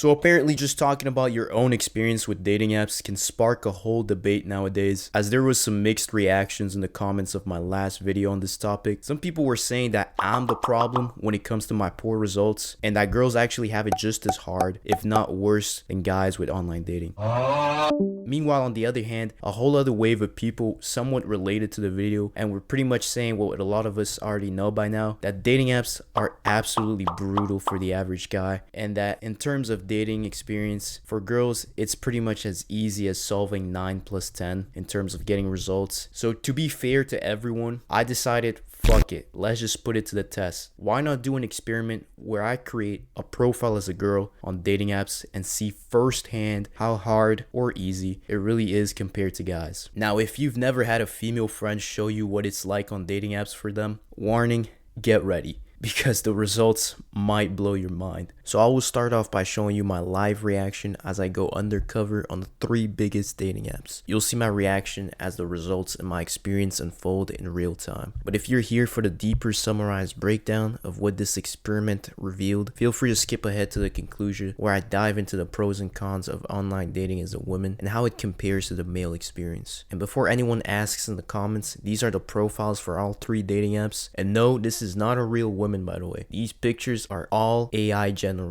So apparently just talking about your own experience with dating apps can spark a whole debate nowadays, as there was some mixed reactions in the comments of my last video on this topic. Some people were saying that I'm the problem when it comes to my poor results, and that girls actually have it just as hard, if not worse, than guys with online dating. Meanwhile, on the other hand, a whole other wave of people somewhat related to the video and were pretty much saying what a lot of us already know by now, that dating apps are absolutely brutal for the average guy, and that in terms of dating experience for girls, it's pretty much as easy as solving 9 plus 10 in terms of getting results. So to be fair to everyone, I decided, fuck it, let's just put it to the test. Why not do an experiment where I create a profile as a girl on dating apps and see firsthand how hard or easy it really is compared to guys. Now, if you've never had a female friend show you what it's like on dating apps for them, warning, get ready, because the results might blow your mind. So I will start off by showing you my live reaction as I go undercover on the 3 biggest dating apps. You'll see my reaction as the results and my experience unfold in real time. But if you're here for the deeper summarized breakdown of what this experiment revealed, feel free to skip ahead to the conclusion where I dive into the pros and cons of online dating as a woman and how it compares to the male experience. And before anyone asks in the comments, these are the profiles for all 3 dating apps. And no, this is not a real woman, by the way. These pictures are all AI generated.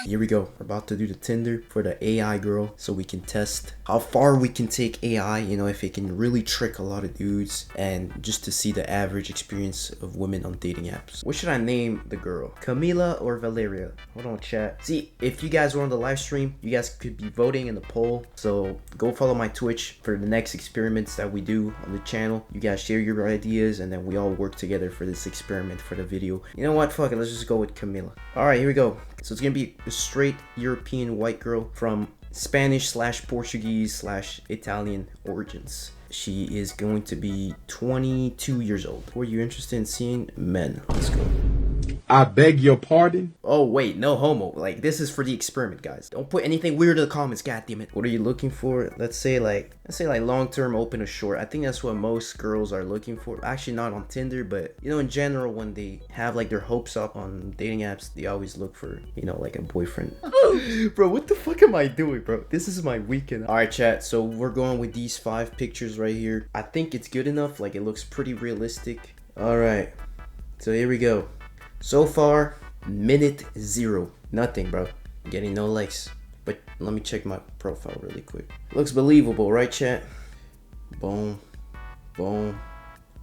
Here we go. We're about to do the Tinder for the AI girl so we can test how far we can take AI, if it can really trick a lot of dudes, and just to see the average experience of women on dating apps. What should I name the girl? Camila or Valeria? Hold on, chat. See, if you guys were on the live stream, you guys could be voting in the poll. So go follow my Twitch for the next experiments that we do on the channel. You guys share your ideas and then we all work together for this experiment for the video. You know what? Fuck it. Let's just go with Camila. Alright, here we go. So it's gonna be a straight European white girl from Spanish/Portuguese/Italian origins. She is going to be 22 years old. Were you interested in seeing men? Let's go. I beg your pardon? Oh wait, no homo. Like, this is for the experiment, guys. Don't put anything weird in the comments, goddammit. What are you looking for? Let's say like long-term, open or short. I think that's what most girls are looking for. Actually, not on Tinder, but in general, when they have like their hopes up on dating apps, they always look for, like a boyfriend. Bro, what the fuck am I doing, bro? This is my weekend. All right, chat. So we're going with these 5 pictures right here. I think it's good enough. Like, it looks pretty realistic. All right. So here we go. So far, minute 0. Nothing, bro. Getting no likes. But let me check my profile really quick. Looks believable, right, chat? Boom. Boom.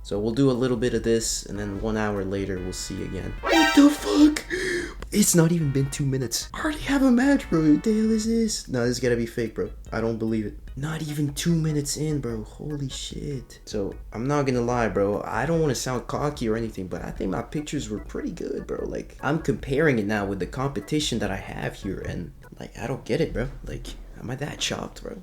So we'll do a little bit of this, and then 1 hour later, we'll see again. What the fuck? It's not even been 2 minutes. I already have a match, bro. What the hell is this? No, this is gotta be fake, bro. I don't believe it. Not even 2 minutes in, bro. Holy shit. So, I'm not gonna lie, bro. I don't want to sound cocky or anything, but I think my pictures were pretty good, bro. Like, I'm comparing it now with the competition that I have here, and, like, I don't get it, bro. Like, am I that shocked, bro?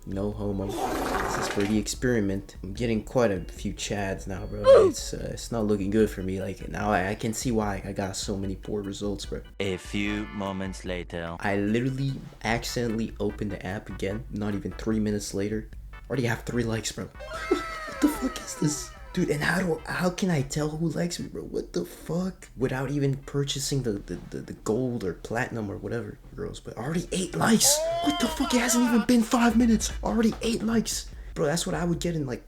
No homo. This is for the experiment. I'm getting quite a few chads now, bro. It's not looking good for me. Like, now I can see why I got so many poor results, bro. A few moments later. I literally accidentally opened the app again. Not even 3 minutes later. Already have 3 likes, bro. What the fuck is this? Dude, and how can I tell who likes me, bro? What the fuck? Without even purchasing the gold or platinum or whatever, girls. But already 8 likes. What the fuck? It hasn't even been 5 minutes. Already 8 likes. Bro, that's what I would get in like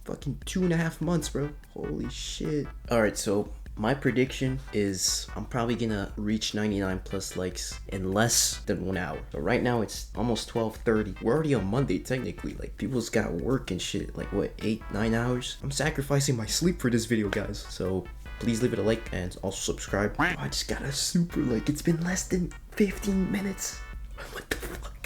fucking 2.5 months, bro. Holy shit. Alright, so my prediction is I'm probably gonna reach 99 plus likes in less than 1 hour. So right now it's almost 12:30. We're already on Monday technically. Like, people's got work and shit. Like, what, 8-9 hours? I'm sacrificing my sleep for this video, guys. So please leave it a like and also subscribe. Oh, I just got a super like. It's been less than 15 minutes. What the fuck?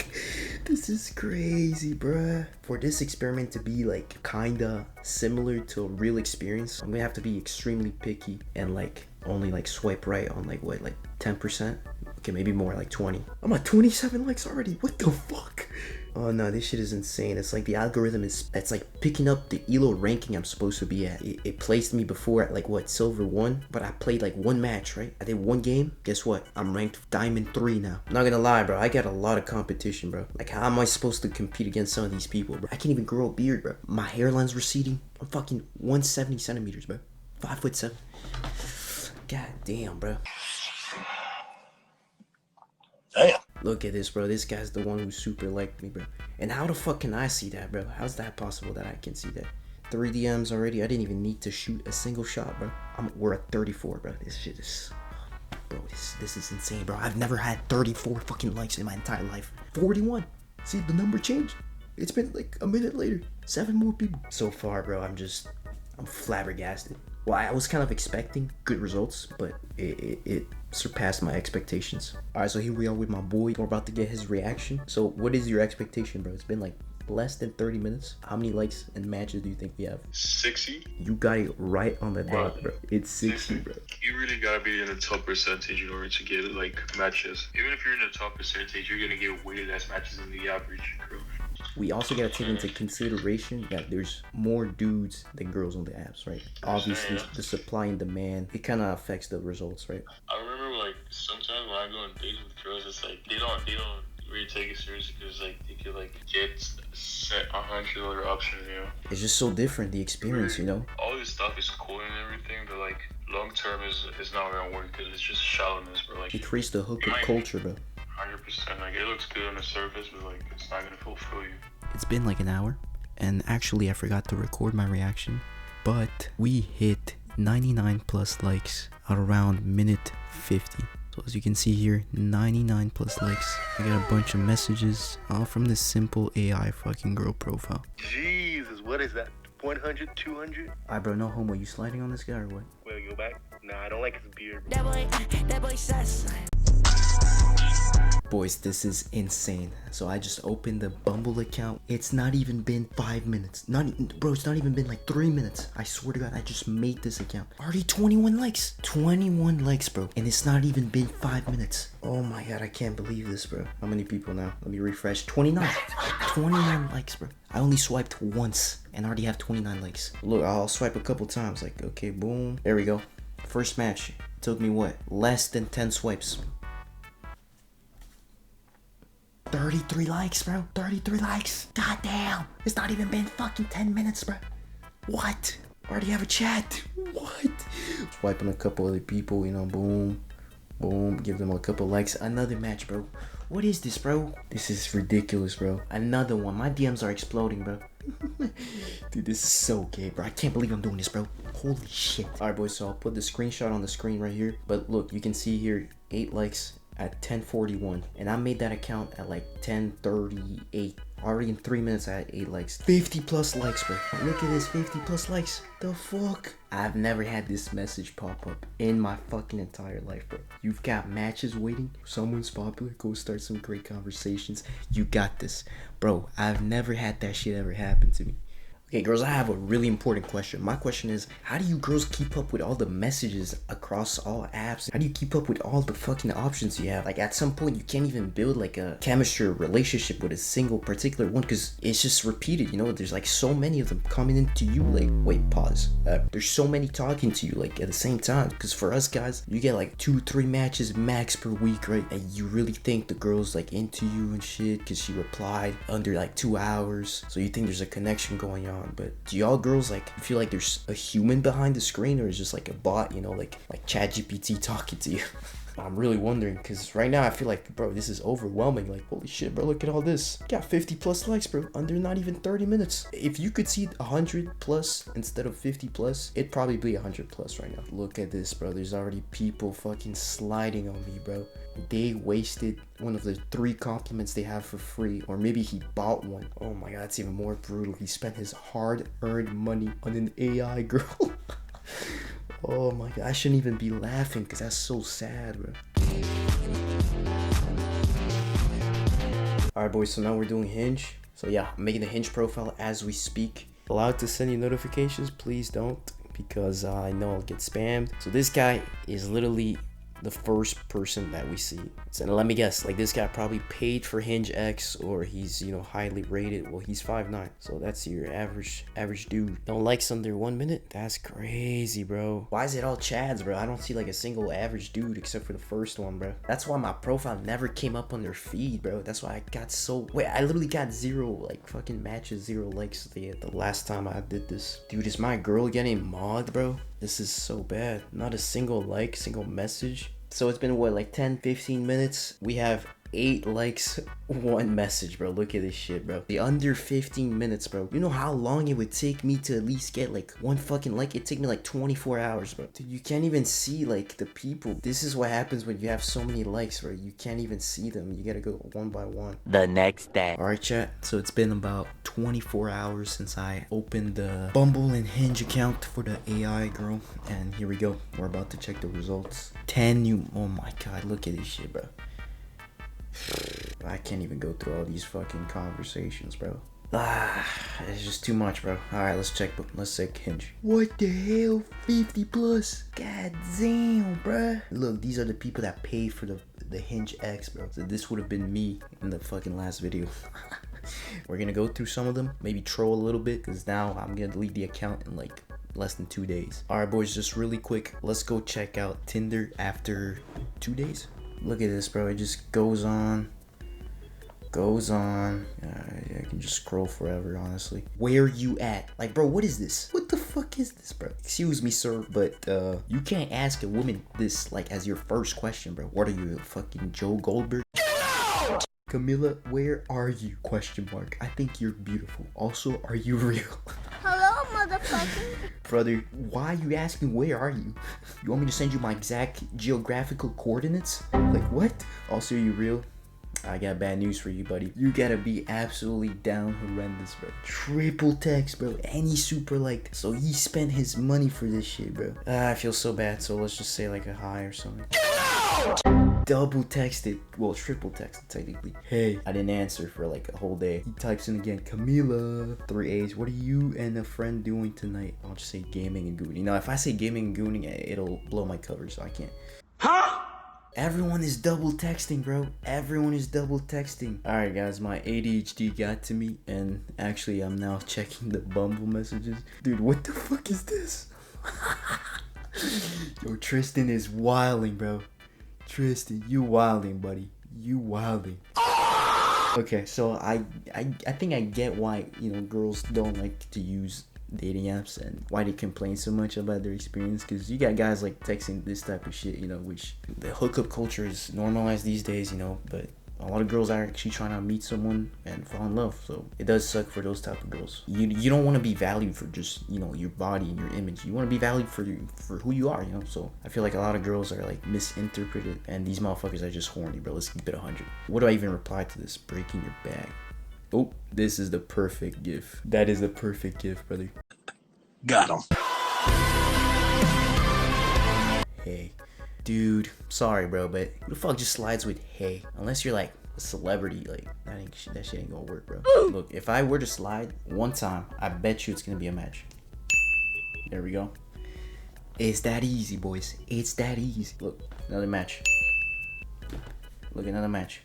This is crazy, bruh. For this experiment to be like kinda similar to a real experience, I'm gonna have to be extremely picky and like only like swipe right on like what, like 10%? Okay, maybe more, like 20. I'm at 27 likes already. What the fuck? Oh no, this shit is insane. It's like the algorithm it's like picking up the ELO ranking I'm supposed to be at. It placed me before at like what, silver 1, but I played like 1 match, right? I did 1 game. Guess what? I'm ranked diamond 3 now. I'm not gonna lie, bro. I got a lot of competition, bro. Like, how am I supposed to compete against some of these people, bro? I can't even grow a beard, bro. My hairline's receding. I'm fucking 170 centimeters, bro. 5'7". God damn, bro. Damn. Look at this, bro. This guy's the one who super liked me, bro. And how the fuck can I see that, bro? How's that possible that I can see that? 3 DMs already. I didn't even need to shoot a single shot, bro. We're at 34, bro. This shit is... Bro, this is insane, bro. I've never had 34 fucking likes in my entire life. 41. See, the number changed. It's been like a minute later. 7 more people. So far, bro, I'm flabbergasted. Well, I was kind of expecting good results, but it surpassed my expectations. Alright, so here we are with my boy. We're about to get his reaction. So what is your expectation, bro? It's been like less than 30 minutes. How many likes and matches do you think we have? 60. You got it right on the dot, bro. It's 60, bro. You really gotta be in the top percentage in order to get like matches. Even if you're in the top percentage, you're gonna get way less matches than the average girl. We also gotta take into consideration that there's more dudes than girls on the apps, right? Obviously, the supply and demand, it kind of affects the results, right? I remember like sometimes when I go on dates with girls, it's like they don't really take it seriously because like they could like get set $100 option, you know. It's just so different, the experience, you know. All this stuff is cool and everything, but like long term is not gonna work because it's just shallowness, bro. Like It creates the hookup culture, bro. 100%. Like it looks good on the surface, but like it's not gonna fulfill you. It's been like an hour, and actually I forgot to record my reaction, but we hit 99 plus likes at around minute 50. So as you can see here, 99 plus likes. I got a bunch of messages, all from this simple AI fucking girl profile. Jesus, what is that? 100, 200? Alright, bro, no homo. You sliding on this guy or what? Wait, go back? Nah, I don't like his beard. That boy sus. Boys, this is insane. So I just opened the Bumble account. It's not even been 5 minutes. Bro, it's not even been like 3 minutes. I swear to God, I just made this account. Already 21 likes. 21 likes, bro. And it's not even been 5 minutes. Oh my God, I can't believe this, bro. How many people now? Let me refresh. 29. 29 likes, bro. I only swiped once and I already have 29 likes. Look, I'll swipe a couple times. Like, okay, boom. There we go. First match. It took me what? Less than 10 swipes. 33 likes, bro. 33 likes. God damn. It's not even been fucking 10 minutes, bro. What? Already have a chat. What? Swiping a couple other people, you know, boom. Boom. Give them a couple likes. Another match, bro. What is this, bro? This is ridiculous, bro. Another one. My DMs are exploding, bro. Dude, this is so gay, bro. I can't believe I'm doing this, bro. Holy shit. Alright, boys, so I'll put the screenshot on the screen right here. But look, you can see here 8 likes at 10:41, and I made that account at like 10:38. Already in 3 minutes I had 8 likes. 50 plus likes, bro. Look at this, 50 plus likes. The fuck? I've never had this message pop up in my fucking entire life, bro. You've got matches waiting. Someone's popular. Go start some great conversations. You got this. Bro, I've never had that shit ever happen to me. Okay, girls, I have a really important question. My question is, how do you girls keep up with all the messages across all apps? How do you keep up with all the fucking options you have? Like, at some point, you can't even build like a chemistry or relationship with a single particular one because it's just repeated, you know? There's like so many of them coming into you. Like, wait, pause. There's so many talking to you like at the same time. Because for us guys, you get like 2-3 matches max per week, right? And you really think the girl's like into you and shit because she replied under like 2 hours. So you think there's a connection going on. But do y'all girls like feel like there's a human behind the screen, or is just like a bot, you know, like ChatGPT talking to you? I'm really wondering, because right now I feel like, bro, this is overwhelming. Like, holy shit, bro, look at all this. Got 50 plus likes, bro, under not even 30 minutes. If you could see 100 plus instead of 50 plus, it'd probably be 100 plus right now. Look at this, bro. There's already people fucking sliding on me, bro. They wasted one of the 3 compliments they have for free, or maybe he bought one. Oh my God, it's even more brutal. He spent his hard-earned money on an AI girl. Oh my God, I shouldn't even be laughing because that's so sad, bro. Alright, boys, so now we're doing Hinge. So yeah, I'm making a Hinge profile as we speak. Allowed to send you notifications? Please don't, because I know I'll get spammed. So this guy is literally the first person that we see. So let me guess, like, this guy probably paid for Hinge X, or he's, you know, highly rated. Well, he's 5'9", so that's your average dude. No likes under 1 minute? That's crazy, bro. Why is it all Chads, bro? I don't see like a single average dude except for the first one, bro. That's why my profile never came up on their feed, bro. That's why I got so... Wait, I literally got 0 like fucking matches, 0 likes the last time I did this. Dude, is my girl getting modded, bro? This is so bad. Not a single like, single message. So it's been what, like 10-15 minutes? We have 8 likes, 1 message, bro. Look at this shit, bro. The under 15 minutes, bro. You know how long it would take me to at least get like 1 fucking like? It'd take me like 24 hours, bro. Dude, you can't even see like the people. This is what happens when you have so many likes, bro. You can't even see them. You gotta go one by one. The next day. Alright, chat. So it's been about 24 hours since I opened the Bumble and Hinge account for the AI girl. And here we go. We're about to check the results. 10 new. Oh my god, look at this shit, bro. I can't even go through all these fucking conversations, bro. It's just too much, bro. Alright, let's check Hinge. What the hell? 50 plus? God damn, bro. Look, these are the people that paid for the Hinge X, bro. So this would have been me in the fucking last video. We're gonna go through some of them, maybe troll a little bit, because now I'm gonna delete the account in like less than 2 days. Alright, boys, just really quick, let's go check out Tinder after 2 days. Look at this, bro. It just goes on. I can just scroll forever, honestly. Where you at? Like, bro, what is this? What the fuck is this, bro? Excuse me, sir, but you can't ask a woman this like as your first question, bro. What are you, fucking Joe Goldberg? Camilla, where are you? Question mark. I think you're beautiful. Also, are you real? Hello, motherfucker. Brother, why are you asking where are you? You want me to send you my exact geographical coordinates? Like what? Also, are you real? I got bad news for you, buddy. You gotta be absolutely down horrendous, bro. Triple text, bro. And he super liked. So he spent his money for this shit, bro. I feel so bad. So let's just say like a hi or something. Double texted. Well, triple texted technically. Hey, I didn't answer for like a whole day. He types in again, Camila, 3 A's. What are you and a friend doing tonight? I'll just say gaming and gooning. Now, if I say gaming and gooning, it'll blow my cover, so I can't. Huh? Everyone is double texting, bro. Everyone is double texting. Alright, guys, my ADHD got to me, and actually, I'm now checking the Bumble messages. Dude, what the fuck is this? Yo, Tristan is wilding, bro. Tristan, you wilding, buddy. You wilding. Okay, so I think I get why, you know, girls don't like to use dating apps and why they complain so much about their experience, because you got guys like texting this type of shit, you know, which the hookup culture is normalized these days, you know, but a lot of girls are actually trying to meet someone and fall in love, so it does suck for those type of girls. You don't want to be valued for just, you know, your body and your image. You want to be valued for who you are, you know. So I feel like a lot of girls are like misinterpreted, and these motherfuckers are just horny, bro. Let's keep it 100. What do I even reply to this? Breaking your bag. Oh, this is the perfect gif. That is the perfect gif, brother. Got him. Hey, dude, sorry, bro, but who the fuck just slides with hey? Unless you're like a celebrity, like that shit ain't gonna work, bro. Look, if I were to slide one time, I bet you it's gonna be a match. There we go. It's that easy, boys. It's that easy. Look, another match. Look, another match.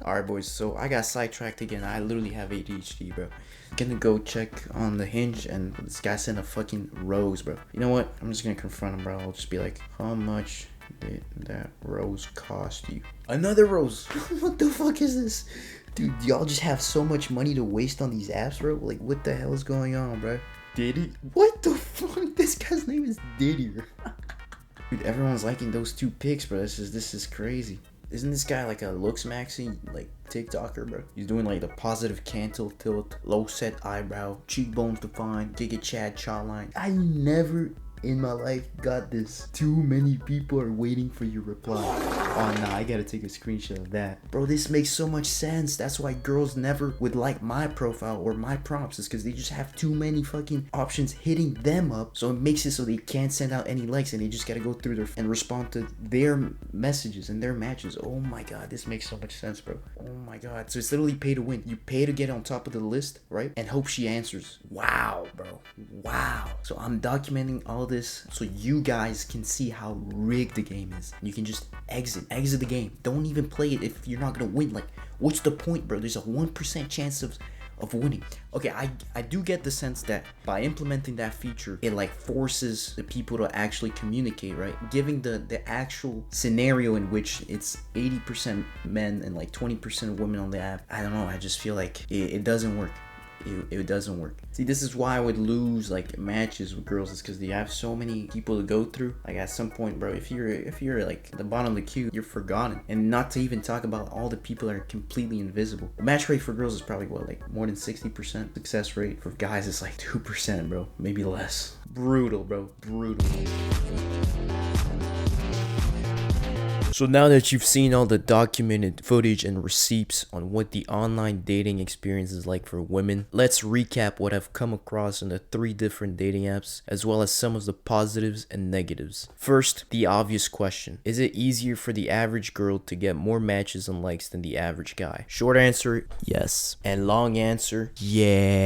Alright, boys, so I got sidetracked again. I literally have ADHD, bro. I'm gonna go check on the Hinge, and this guy sent a fucking rose, bro. You know what? I'm just gonna confront him, bro. I'll just be like, how much did that rose cost you? Another rose. What the fuck is this? Dude, y'all just have so much money to waste on these apps, bro. Like, what the hell is going on, bro? Diddy? What the fuck? This guy's name is Diddy. Dude, everyone's liking those 2 pics, bro. This is crazy. Isn't this guy like a looks maxi, like TikToker, bro? He's doing like the positive cantle tilt, low set eyebrow, cheekbones defined, Giga Chad jawline. I never in my life got this. Too many people are waiting for your reply. Oh nah, I gotta take a screenshot of that. Bro, this makes so much sense. That's why girls never would like my profile or my prompts, is because they just have too many fucking options hitting them up. So it makes it so they can't send out any likes, and they just gotta go through their and respond to their messages and their matches. Oh my god, this makes so much sense, bro. Oh my god. So it's literally pay to win. You pay to get on top of the list, right? And hope she answers. Wow, bro. Wow. So I'm documenting all this so you guys can see how rigged the game is. You can just exit the game. Don't even play it if you're not gonna win. Like, what's the point, bro? There's a 1% chance of winning. Okay, I do get the sense that by implementing that feature, it like forces the people to actually communicate, right? Giving the actual scenario in which it's 80% men and like 20% women on the app. I don't know, I just feel like it doesn't work. it doesn't work. See, this is why I would lose like matches with girls, is because they have so many people to go through. Like at some point, bro, if you're like at the bottom of the queue, you're forgotten. And not to even talk about all the people that are completely invisible. The match rate for girls is probably what, like more than 60%. Success rate for guys is like 2%, bro, maybe less. Brutal, bro, brutal. So now that you've seen all the documented footage and receipts on what the online dating experience is like for women, let's recap what I've come across in the 3 different dating apps, as well as some of the positives and negatives. First, the obvious question. Is it easier for the average girl to get more matches and likes than the average guy? Short answer, yes. And long answer, yes.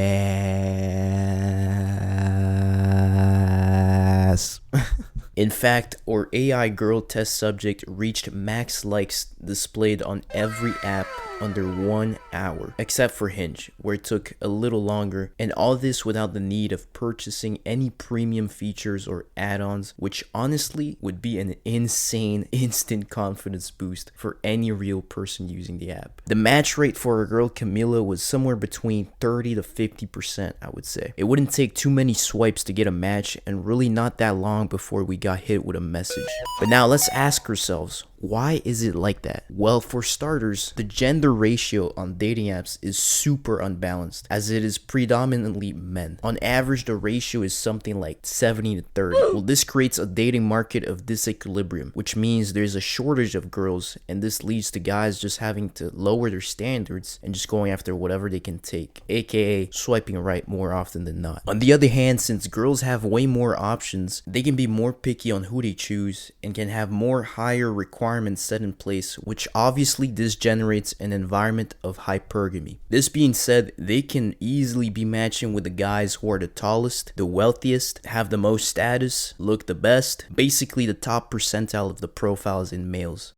In fact, our AI girl test subject reached max likes displayed on every app under 1 hour, except for Hinge, where it took a little longer, and all this without the need of purchasing any premium features or add-ons, which honestly would be an insane instant confidence boost for any real person using the app. The match rate for our girl Camila was somewhere between 30 to 50%, I would say. It wouldn't take too many swipes to get a match, and really not that long before we got hit with a message. But now let's ask ourselves, why is it like that? Well, for starters, the gender ratio on dating apps is super unbalanced, as it is predominantly men. On average, the ratio is something like 70 to 30. Well, this creates a dating market of disequilibrium, which means there's a shortage of girls, and this leads to guys just having to lower their standards and just going after whatever they can take, aka swiping right more often than not. On the other hand, since girls have way more options, they can be more picky on who they choose and can have more higher requirements set in place, which obviously this generates an environment of hypergamy. This being said, they can easily be matching with the guys who are the tallest, the wealthiest, have the most status, look the best, basically the top percentile of the profiles in males.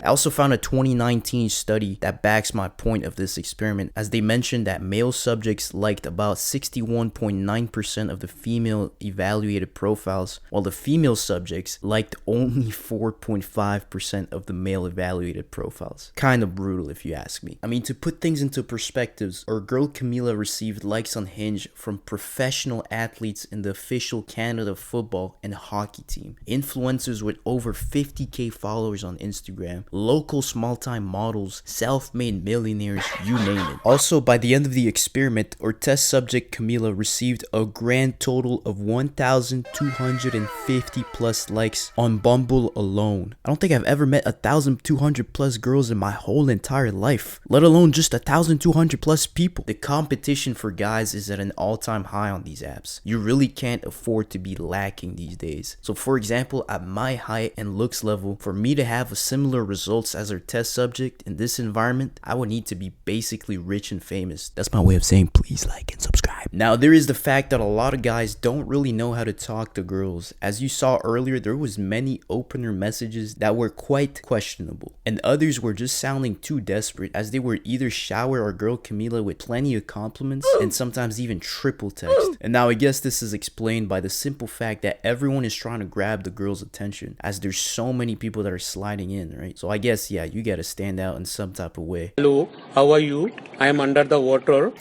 I also found a 2019 study that backs my point of this experiment, as they mentioned that male subjects liked about 61.9% of the female evaluated profiles, while the female subjects liked only 4.5% of the male evaluated profiles. Kind of brutal if you ask me. I mean, to put things into perspectives, our girl Camila received likes on Hinge from professional athletes in the official Canada football and hockey team, influencers with over 50k followers on Instagram, local small-time models, self-made millionaires, you name it. Also, by the end of the experiment, our test subject Camila received a grand total of 1,250 plus likes on Bumble alone. I don't think I've ever met 1,200 plus girls in my whole entire life, let alone just 1,200 plus people. The competition for guys is at an all-time high on these apps. You really can't afford to be lacking these days. So for example, at my height and looks level, for me to have a similar results as our test subject in this environment, I would need to be basically rich and famous. That's my way of saying please like and subscribe. Now, there is the fact that a lot of guys don't really know how to talk to girls. As you saw earlier, there was many opener messages that were quite questionable, and others were just sounding too desperate, as they would either shower our girl Camila with plenty of compliments and sometimes even triple text. And now I guess this is explained by the simple fact that everyone is trying to grab the girl's attention, as there's so many people that are sliding in, right? So I guess, yeah, you gotta stand out in some type of way. Hello, how are you? I am under the water.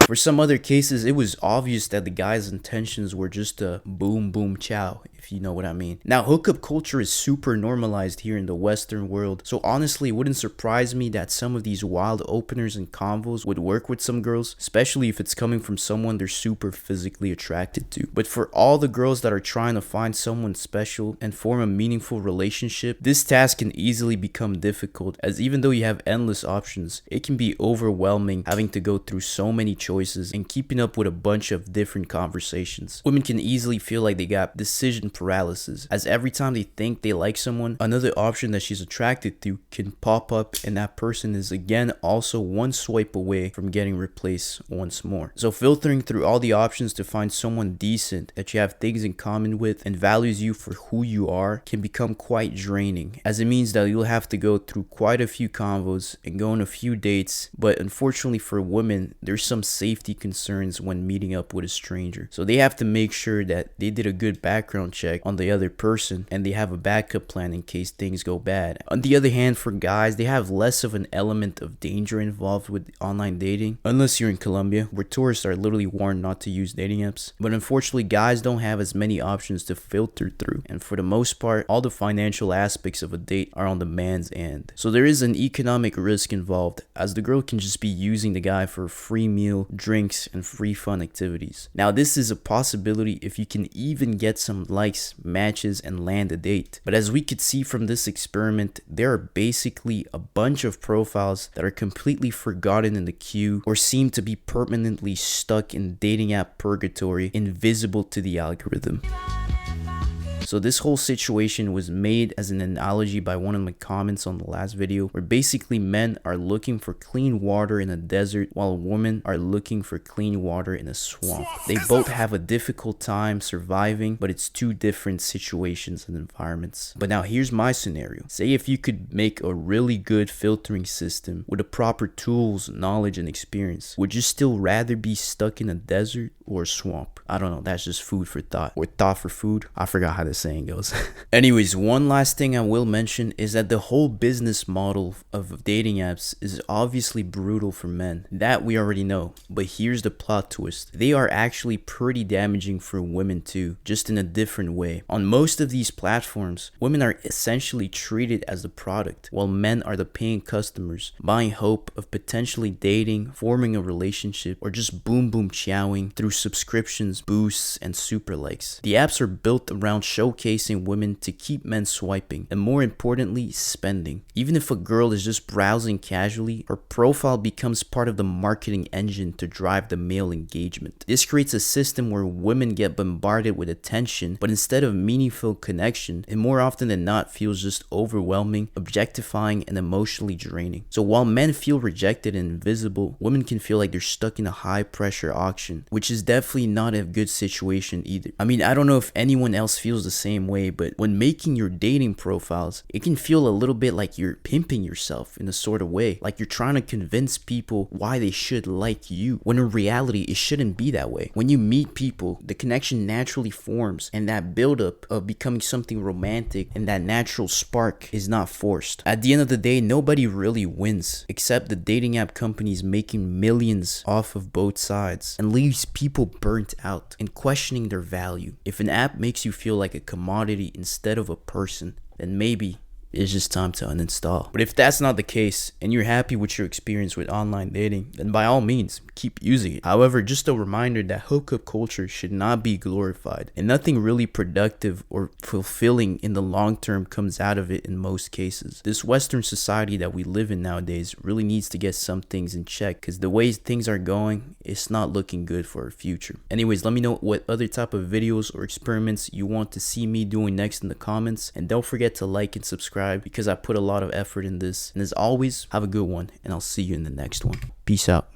For some other cases, it was obvious that the guy's intentions were just a boom boom chow, if you know what I mean. Now, hookup culture is super normalized here in the Western world, so honestly, it wouldn't surprise me that some of these wild openers and convos would work with some girls, especially if it's coming from someone they're super physically attracted to. But for all the girls that are trying to find someone special and form a meaningful relationship, this task can easily become difficult, as even though you have endless options, it can be overwhelming having to go through so many choices and keeping up with a bunch of different conversations. Women can easily feel like they got decision paralysis, as every time they think they like someone, another option that she's attracted to can pop up, and that person is again also one swipe away from getting replaced once more. So filtering through all the options to find someone decent that you have things in common with and values you for who you are can become quite draining, as it means that you'll have to go through quite a few convos and go on a few dates. But unfortunately for women, there's some safety concerns when meeting up with a stranger, so they have to make sure that they did a good background check check on the other person and they have a backup plan in case things go bad. On the other hand, for guys, they have less of an element of danger involved with online dating, unless you're in Colombia, where tourists are literally warned not to use dating apps. But unfortunately, guys don't have as many options to filter through, and for the most part, all the financial aspects of a date are on the man's end. So there is an economic risk involved, as the girl can just be using the guy for a free meal, drinks, and free fun activities. Now, this is a possibility if you can even get some likes, matches, and land a date. But as we could see from this experiment, there are basically a bunch of profiles that are completely forgotten in the queue or seem to be permanently stuck in dating app purgatory, invisible to the algorithm. So this whole situation was made as an analogy by one of my comments on the last video, where basically men are looking for clean water in a desert while women are looking for clean water in a swamp. They both have a difficult time surviving, but it's two different situations and environments. But now here's my scenario. Say if you could make a really good filtering system with the proper tools, knowledge, and experience, would you still rather be stuck in a desert or a swamp? I don't know, that's just food for thought, or thought for food. I forgot how the saying goes. Anyways, one last thing I will mention is that the whole business model of dating apps is obviously brutal for men. That we already know. But here's the plot twist. They are actually pretty damaging for women too, just in a different way. On most of these platforms, women are essentially treated as the product, while men are the paying customers, buying hope of potentially dating, forming a relationship, or just boom chowing through subscriptions, boosts, and super likes. The apps are built around showcasing women to keep men swiping, and more importantly, spending. Even if a girl is just browsing casually, her profile becomes part of the marketing engine to drive the male engagement. This creates a system where women get bombarded with attention, but instead of meaningful connection, it more often than not feels just overwhelming, objectifying, and emotionally draining. So while men feel rejected and invisible, women can feel like they're stuck in a high pressure auction, which is definitely not a good situation either. I mean, I don't know if anyone else feels the same way, but when making your dating profiles, it can feel a little bit like you're pimping yourself in a sort of way, like you're trying to convince people why they should like you, when in reality it shouldn't be that way. When you meet people, the connection naturally forms, and that buildup of becoming something romantic and that natural spark is not forced. At the end of the day, nobody really wins except the dating app companies making millions off of both sides, and leaves people burnt out and questioning their value. If an app makes you feel like a commodity instead of a person, then maybe it's just time to uninstall. But if that's not the case and you're happy with your experience with online dating, then by all means, keep using it. However, just a reminder that hookup culture should not be glorified, and nothing really productive or fulfilling in the long term comes out of it in most cases. This Western society that we live in nowadays really needs to get some things in check, because the way things are going, it's not looking good for our future. Anyways, let me know what other type of videos or experiments you want to see me doing next in the comments, and don't forget to like and subscribe, because I put a lot of effort in this. And as always, have a good one, and I'll see you in the next one. Peace out.